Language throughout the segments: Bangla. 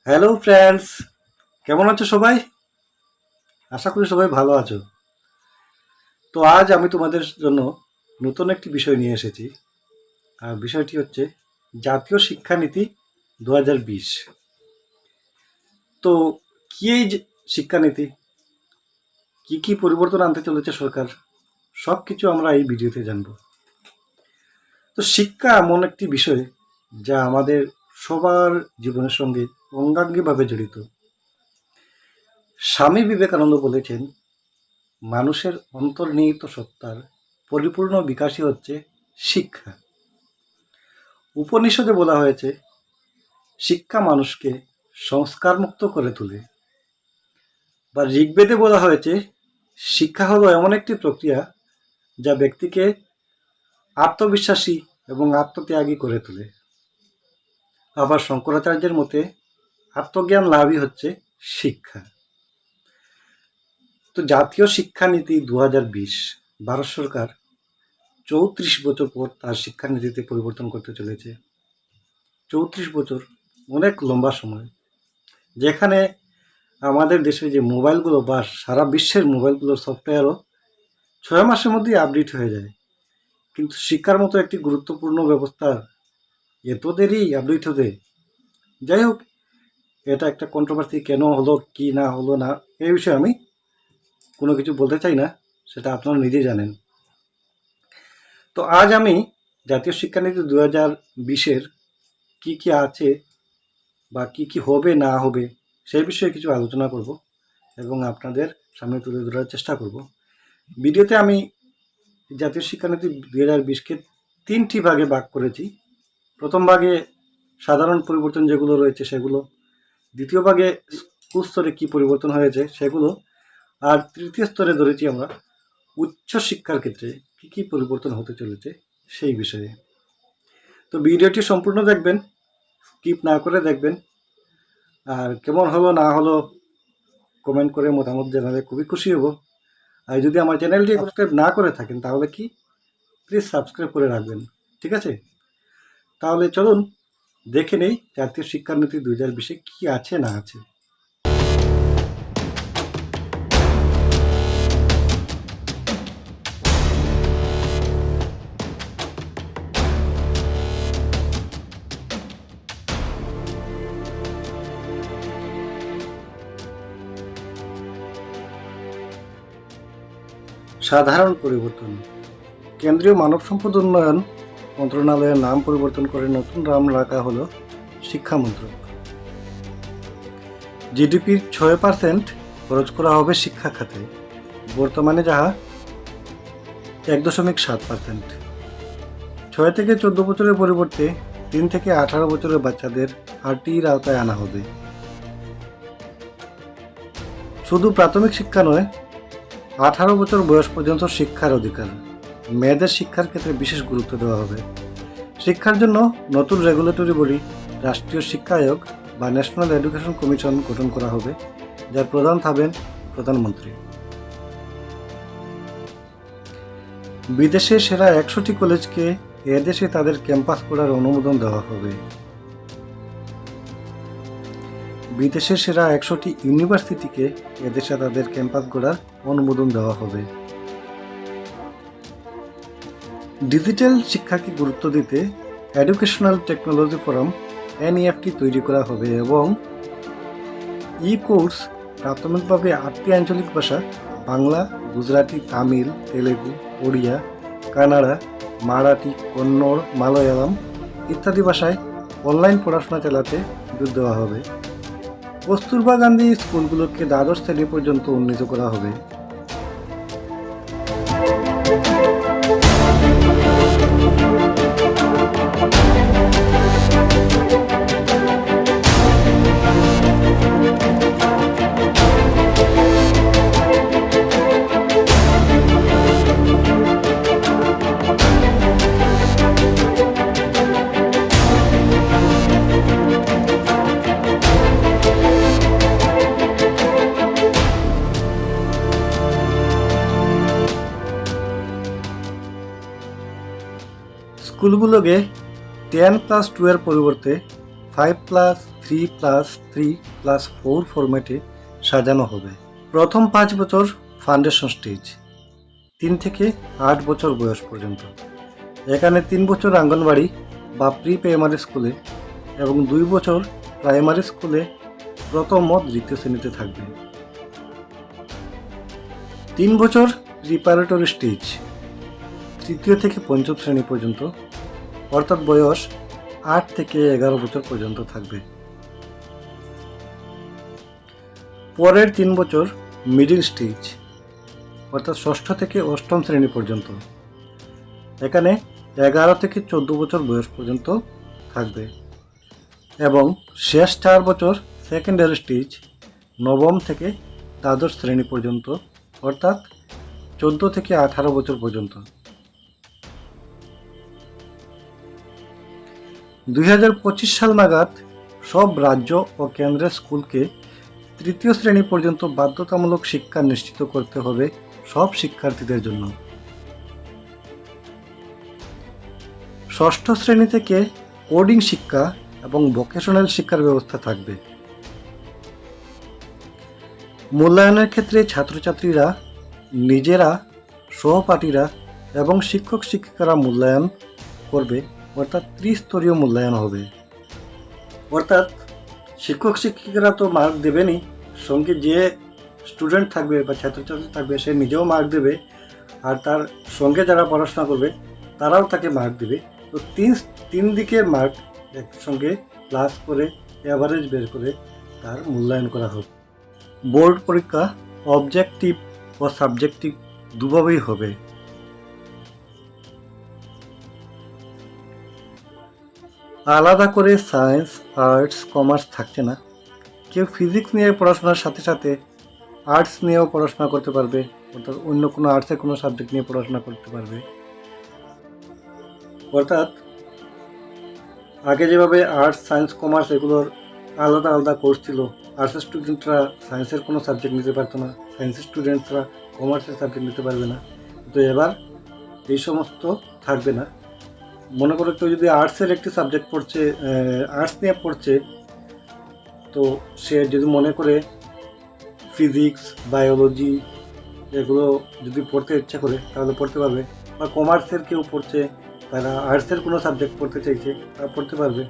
হ্যালো ফ্রেন্ডস, কেমন আছো সবাই? আশা করি সবাই ভালো আছো। তো আজ আমি তোমাদের জন্য নতুন একটি বিষয় নিয়ে এসেছি। আর বিষয়টি হচ্ছে জাতীয় শিক্ষানীতি 2020। তো কি এই শিক্ষানীতি, কি কি পরিবর্তন আনতে চলেছে সরকার, সব কিছু আমরা এই ভিডিওতে জানব। তো শিক্ষা এমন একটি বিষয় যা আমাদের সবার জীবনের সঙ্গে অঙ্গাঙ্গিভাবে জড়িত। স্বামী বিবেকানন্দ বলেছেন, মানুষের অন্তর্নিহিত সত্তার পরিপূর্ণ বিকাশই হচ্ছে শিক্ষা। উপনিষদে বলা হয়েছে, শিক্ষা মানুষকে সংস্কারমুক্ত করে তোলে। বা ঋগ্বেদে বলা হয়েছে, শিক্ষা হলো এমন একটি প্রক্রিয়া যা ব্যক্তিকে আত্মবিশ্বাসী এবং আত্মত্যাগী করে তোলে। আবার শঙ্করাচার্যের মতে আত্মজ্ঞান লাভই হচ্ছে শিক্ষা। তো জাতীয় শিক্ষানীতি 2020 ভারত সরকার 34 বছর পর তার শিক্ষানীতিতে পরিবর্তন করতে চলেছে। 34 বছর অনেক লম্বা সময়, যেখানে আমাদের দেশে যে মোবাইলগুলো বা সারা বিশ্বের মোবাইলগুলোর সফটওয়্যারও 6 মাসের মধ্যেই আপডেট হয়ে যায়, কিন্তু শিক্ষার মতো একটি গুরুত্বপূর্ণ ব্যবস্থার এত দেরি আপডেট হতে। যাই হোক, এটা একটা কন্ট্রোভার্সি, কেন হলো কি না হলো না এই বিষয়ে আমি কোনো কিছু বলতে চাই না, সেটা আপনারা নিজেই জানেন। তো আজ আমি জাতীয় শিক্ষানীতি 2020-এর কী কী আছে বা কী কী হবে না হবে সেই বিষয়ে কিছু আলোচনা করব এবং আপনাদের সামনে তুলে ধরার চেষ্টা করব। ভিডিওতে আমি জাতীয় শিক্ষানীতি 2020-কে 3টি ভাগে ভাগ করেছি। প্রথম ভাগে সাধারণ পরিবর্তন যেগুলো রয়েছে সেগুলো, দ্বিতীয় ভাগে স্কুল স্তরে কী পরিবর্তন হয়েছে সেগুলো, আর তৃতীয় স্তরে ধরেছি আমরা উচ্চ শিক্ষার ক্ষেত্রে কী কী পরিবর্তন হতে চলেছে সেই বিষয়ে। তো ভিডিওটি সম্পূর্ণ দেখবেন, স্কিপ না করে দেখবেন। আর কেমন হলো না হলো কমেন্ট করে মতামত জানালে খুবই খুশি হব। আর যদি আমার চ্যানেলটি সাবস্ক্রাইব না করে থাকেন তাহলে কি প্লিজ সাবস্ক্রাইব করে রাখবেন, ঠিক আছে? তাহলে চলুন দেখে নেই জাতীয় শিক্ষানীতি 2020-এ কী আছে না আছে। সাধারণ পরিবর্তন। কেন্দ্রীয় মানব সম্পদ উন্নয়ন মন্ত্রণালয়ের নাম পরিবর্তন করে নতুন নাম রাখা হলো শিক্ষা মন্ত্রক। জিডিপির 6% খরচ করা হবে শিক্ষা খাতে, বর্তমানে যাহা 1.7%। 6 থেকে 14 বছরের পরিবর্তে 3 থেকে 18 বছরের বাচ্চাদের আরটিইর আওতায় আনা হবে। শুধু প্রাথমিক শিক্ষা নয়, 18 বছর বয়স পর্যন্ত শিক্ষার অধিকার, মেয়েদের শিক্ষার ক্ষেত্রে বিশেষ গুরুত্ব দেওয়া হবে। শিক্ষার জন্য নতুন রেগুলেটরি বডি রাষ্ট্রীয় শিক্ষা আয়োগ বা ন্যাশনাল এডুকেশন কমিশন গঠন করা হবে, যার প্রধান থাকবেন প্রধানমন্ত্রী। বিদেশে সেরা 100টি কলেজকে এদেশে তাদের ক্যাম্পাস করার অনুমোদন দেওয়া হবে। বিদেশের সেরা 100টি ইউনিভার্সিটিকে এদেশে তাদের ক্যাম্পাস গড়ার অনুমোদন দেওয়া হবে। ডিজিটাল শিক্ষাকে গুরুত্ব দিতে এডুকেশনাল টেকনোলজি ফোরাম NEFT তৈরি করা হবে এবং কোর্স প্রাথমিকভাবে 8টি আঞ্চলিক ভাষা বাংলা, গুজরাটি, তামিল, তেলেগু, ওড়িয়া, কানাড়া, মারাঠি, কন্নড়, মালয়ালম ইত্যাদি ভাষায় অনলাইন পড়াশোনা চালাতে জোর দেওয়া হবে। কস্তুরবা গান্ধী স্কুলগুলোকে দ্বাদশ শ্রেণী পর্যন্ত উন্নীত করা হবে। স্কুলগুলোকে 10+2 এর পরিবর্তে 5+3 3+3+4 ফরম্যাটে সাজানো হবে। প্রথম 5 বছর ফাউন্ডেশন স্টেজ, 3 থেকে 8 বছর বয়স পর্যন্ত। এখানে 3 বছর আঙ্গনবাড়ি বা প্রি প্রাইমারি স্কুলে এবং 2 বছর প্রাইমারি স্কুলে প্রথম ও দ্বিতীয় শ্রেণীতে থাকবে। 3 বছর প্রিপারেটরি স্টেজ, তৃতীয় থেকে পঞ্চম শ্রেণী পর্যন্ত, অর্থাৎ বয়স 8 থেকে 11 বছর পর্যন্ত থাকবে। পরের 3 বছর মিডিল স্টেজ, অর্থাৎ ষষ্ঠ থেকে অষ্টম শ্রেণী পর্যন্ত। এখানে 11 থেকে 14 বছর বয়স পর্যন্ত থাকবে। এবং শেষ 4 বছর সেকেন্ডারি স্টেজ, নবম থেকে দ্বাদশ শ্রেণী পর্যন্ত, অর্থাৎ 14 থেকে 18 বছর পর্যন্ত। 2025 সাল নাগাদ সব রাজ্য ও কেন্দ্রের স্কুলকে তৃতীয় শ্রেণী পর্যন্ত বাধ্যতামূলক শিক্ষা নিশ্চিত করতে হবে সব শিক্ষার্থীদের জন্য। ষষ্ঠ শ্রেণী থেকে কোডিং শিক্ষা এবং ভোকেশনাল শিক্ষার ব্যবস্থা থাকবে। মূল্যায়নের ক্ষেত্রে ছাত্রছাত্রীরা নিজেরা, সহপাঠীরা এবং শিক্ষক শিক্ষিকারা মূল্যায়ন করবে, অর্থাৎ ত্রিস্তরীয় মূল্যায়ন হবে। অর্থাৎ শিক্ষক শিক্ষিকারা তো মার্ক দেবেনই, সঙ্গে যে স্টুডেন্ট থাকবে বা ছাত্রছাত্রী থাকবে সে নিজেও মার্ক দেবে, আর তার সঙ্গে যারা পড়াশোনা করবে তারাও তাকে মার্ক দেবে। তো তিন দিকে মার্ক একসঙ্গে প্লাস করে অ্যাভারেজ বের করে তার মূল্যায়ন করা হবে। বোর্ড পরীক্ষা অবজেক্টিভ ও সাবজেক্টিভ দুভাবেই হবে। আলাদা করে সায়েন্স, আর্টস, কমার্স থাকছে না। কেউ ফিজিক্স নিয়ে পড়াশোনার সাথে সাথে আর্টস নিয়েও পড়াশোনা করতে পারবে, অর্থাৎ অন্য কোনো আর্টসের কোনো সাবজেক্ট নিয়ে পড়াশোনা করতে পারবে। অর্থাৎ আগে যেভাবে আর্টস, সায়েন্স, কমার্স এগুলোর আলাদা আলাদা কোর্স ছিল, আর্টসের স্টুডেন্টরা সায়েন্সের কোনো সাবজেক্ট নিতে পারতো না, সায়েন্সের স্টুডেন্টরা কমার্সের সাবজেক্ট নিতে পারবে না। তো এবার এই সমস্ত থাকবে না। মনে করো কেউ যদি আর্টসের একটি সাবজেক্ট পড়ছে, আর্টস নিয়ে পড়ছে, তো সে যদি মনে করে ফিজিক্স, বায়োলজি এগুলো যদি পড়তে ইচ্ছা করে তাহলে পড়তে পারবে। বা কমার্সের কেউ পড়ছে, তারা আর্টসের কোনো সাবজেক্ট পড়তে চাইছে, তারা পড়তে পারবে।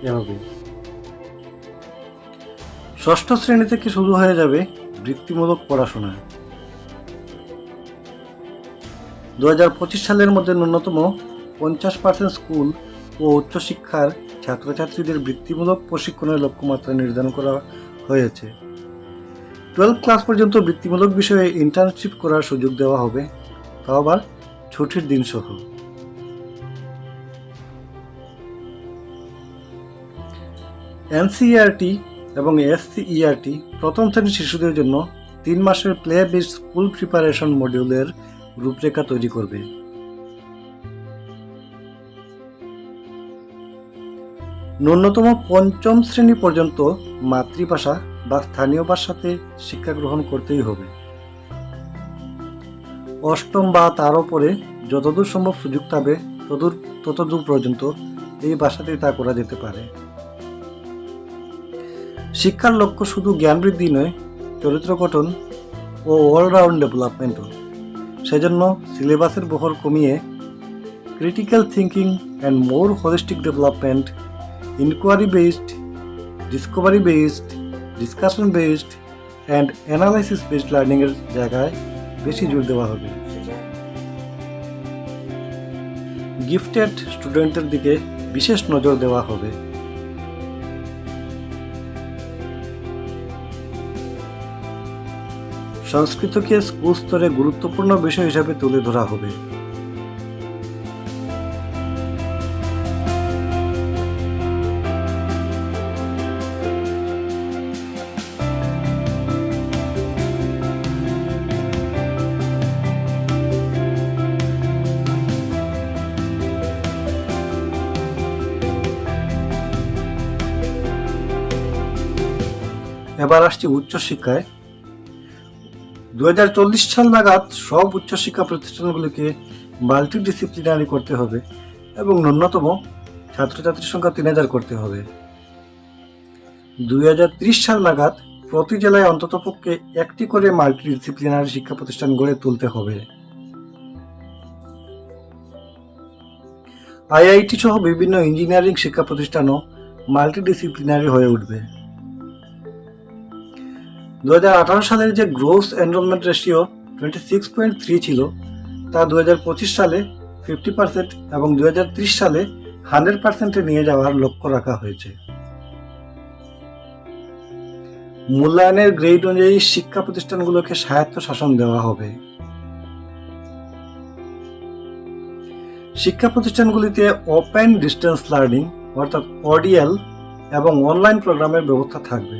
এভাবে ষষ্ঠ শ্রেণী থেকে শুরু হয়ে যাবে বৃত্তিমূলক পড়াশোনা। 2025 সালের মধ্যে ন্যূনতম 50% স্কুল ও উচ্চশিক্ষার ছাত্রছাত্রীদের বৃত্তিমূলক প্রশিক্ষণের লক্ষ্যমাত্রা নির্ধারণ করা হয়েছে। 12 ক্লাস পর্যন্ত বৃত্তিমূলক বিষয়ে ইন্টার্নশিপ করার সুযোগ দেওয়া হবে, তাও আবার ছুটির দিন সহ। এনসিইআরটি এবং এসসিইআরটি প্রথম শ্রেণীর শিশুদের জন্য 3 মাসের প্লে বেসড স্কুল প্রিপারেশন মডিউলের রূপরেখা তৈরি করবে। ন্যূনতম 5ম শ্রেণী পর্যন্ত মাতৃভাষা বা স্থানীয় ভাষাতে শিক্ষা গ্রহণ করতেই হবে। 8ম বা তার উপরে যতদূর সম্ভব সুযোগ পাবে ততদূর পর্যন্ত এই ভাষাতেই তা করা যেতে পারে। শিক্ষার লক্ষ্য শুধু জ্ঞান বৃদ্ধি নয়, চরিত্র গঠন ও অলরাউন্ড ডেভেলপমেন্টও। সেজন্য সিলেবাসের বহর কমিয়ে critical thinking and more holistic development, inquiry based, discovery based, discussion based and analysis based লার্নিংয়ের জায়গায় বেশি জোর দেওয়া হবে। গিফটেড স্টুডেন্টদের দিকে বিশেষ নজর দেওয়া হবে। সংস্কৃতকে স্কুল স্তরে গুরুত্বপূর্ণ বিষয় হিসাবে তুলে ধরা হবে। এবার আসছি উচ্চশিক্ষায়। 2040 সাল নাগাদ সব উচ্চশিক্ষা প্রতিষ্ঠানগুলিকে মাল্টিডিসিপ্লিনারি করতে হবে এবং ন্যূনতম ছাত্রছাত্রীর সংখ্যা 3000 করতে হবে। 2030 সাল নাগাদ প্রতি জেলায় অন্ততপক্ষে একটি করে মাল্টিডিসিপ্লিনারি শিক্ষা প্রতিষ্ঠান গড়ে তুলতে হবে। আইআইটি সহ বিভিন্ন ইঞ্জিনিয়ারিং শিক্ষা প্রতিষ্ঠানও মাল্টিডিসিপ্লিনারি হয়ে উঠবে। 2018 সালের যে গ্রোস এনরোলমেন্ট রেশিও 26.3 ছিল, তা 2025 সালে 50% এবং 2030 সালে 100%-এ নিয়ে যাওয়ার লক্ষ্য রাখা হয়েছে। মূল্যায়নের গ্রেড অনুযায়ী শিক্ষা প্রতিষ্ঠানগুলোকে স্বায়ত্ত শাসন দেওয়া হবে। শিক্ষা প্রতিষ্ঠানগুলিতে ওপেন ডিস্টেন্স লার্নিং অর্থাৎ ওডিএল এবং অনলাইন প্রোগ্রামের ব্যবস্থা থাকবে।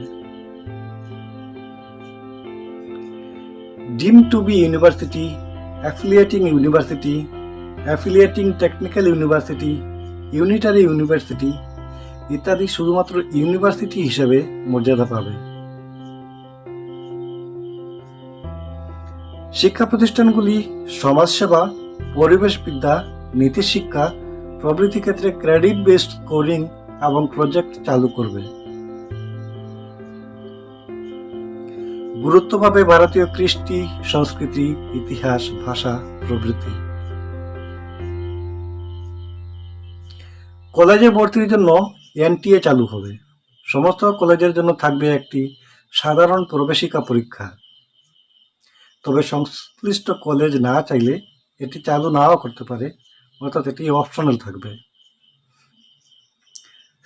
Deemed to be university, affiliating technical university, unitary university ইত্যাদি শুধুমাত্র ইউনিভার্সিটি হিসেবে মর্যাদা পাবে। শিক্ষা প্রতিষ্ঠানগুলি সমাজসেবা, পরিবেশবিদ্যা, নীতিশিক্ষা প্রভৃতি ক্ষেত্রে ক্রেডিট বেসড স্কোরিং এবং প্রজেক্ট চালু করবে। গুরুত্ব পাবে ভারতীয় কৃষ্টি, সংস্কৃতি, ইতিহাস, ভাষা প্রভৃতি। কলেজে ভর্তির জন্য এনটিএ চালু হবে। সমস্ত কলেজের জন্য থাকবে একটি সাধারণ প্রবেশিকা পরীক্ষা। তবে সংশ্লিষ্ট কলেজ না চাইলে এটি চালু নাও করতে পারে, অর্থাৎ এটি অপশনাল থাকবে।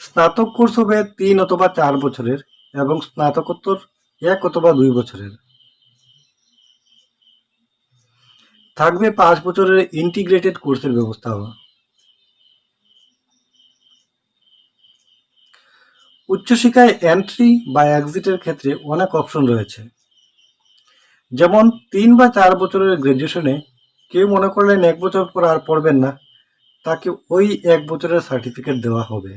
স্নাতক কোর্স হবে 3 অথবা 4 বছরের এবং স্নাতকোত্তর 1 অথবা 2 বছরের। থাকবে 5 বছরের ইন্টিগ্রেটেড কোর্সের ব্যবস্থাও। উচ্চশিক্ষায় এন্ট্রি বা এক্সিটের ক্ষেত্রে অনেক অপশন রয়েছে। যেমন 3 বা 4 বছরের গ্র্যাজুয়েশনে কেউ মনে করলেন 1 বছর পর আর পড়বেন না, তাকে ওই 1 বছরের সার্টিফিকেট দেওয়া হবে।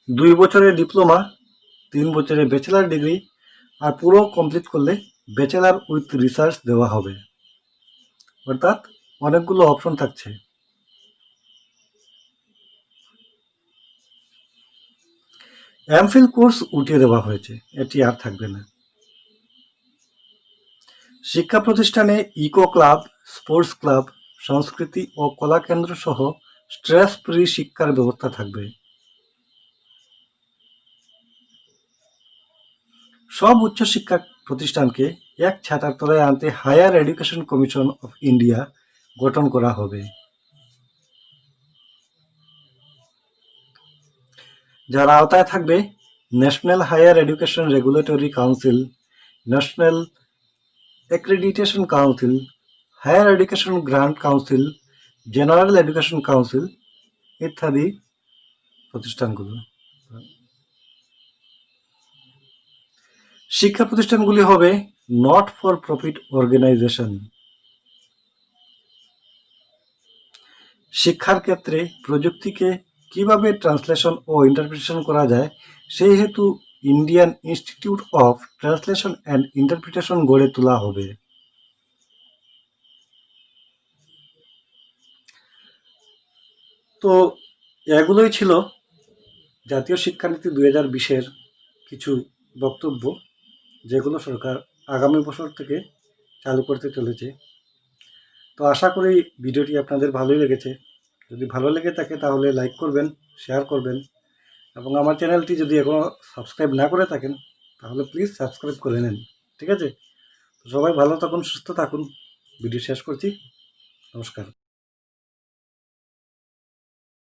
2 বছরের ডিপ্লোমা, 3 বছরের ব্যাচেলার ডিগ্রি আর পুরো কমপ্লিট করলে ব্যাচেলার উইথ রিসার্চ দেওয়া হবে। অর্থাৎ অনেকগুলো অপশন থাকছে। এমফিল কোর্স উঠিয়ে দেওয়া হয়েছে, এটি আর থাকবে না। শিক্ষা প্রতিষ্ঠানে ইকো ক্লাব, স্পোর্টস ক্লাব, সংস্কৃতি ও কলা কেন্দ্র সহ স্ট্রেস ফ্রি শিক্ষার ব্যবস্থা থাকবে। সব উচ্চশিক্ষা প্রতিষ্ঠানকে এক ছাতার তলায় আনতে higher education commission of India গঠন করা হবে, যার আওতায় থাকবে national higher education regulatory council, national accreditation council, higher education grant council, general education council ইত্যাদি প্রতিষ্ঠানগুলো। শিক্ষা প্রতিষ্ঠানগুলি হবে নট ফর প্রফিট অর্গানাইজেশন। শিক্ষার ক্ষেত্রে প্রযুক্তিকে কিভাবে ট্রান্সলেশন ও ইন্টারপ্রিটেশন করা যায় সেই হেতু Indian institute of translation and interpretation গড়ে তোলা হবে। তো এগুলোই ছিল জাতীয় শিক্ষানীতি 2020-এর কিছু বক্তব্য, যেগুলো সরকার আগামী বছর থেকে চালু করতে চলেছে। তো আশা করি ভিডিওটি আপনাদের ভালোই লেগেছে। যদি ভালো লেগে থাকে তাহলে লাইক করবেন, শেয়ার করবেন এবং আমার চ্যানেলটি যদি এখনও সাবস্ক্রাইব না করে থাকেন তাহলে প্লিজ সাবস্ক্রাইব করে নেন, ঠিক আছে? তো সবাই ভালো থাকুন, সুস্থ থাকুন। ভিডিও শেষ করছি। নমস্কার।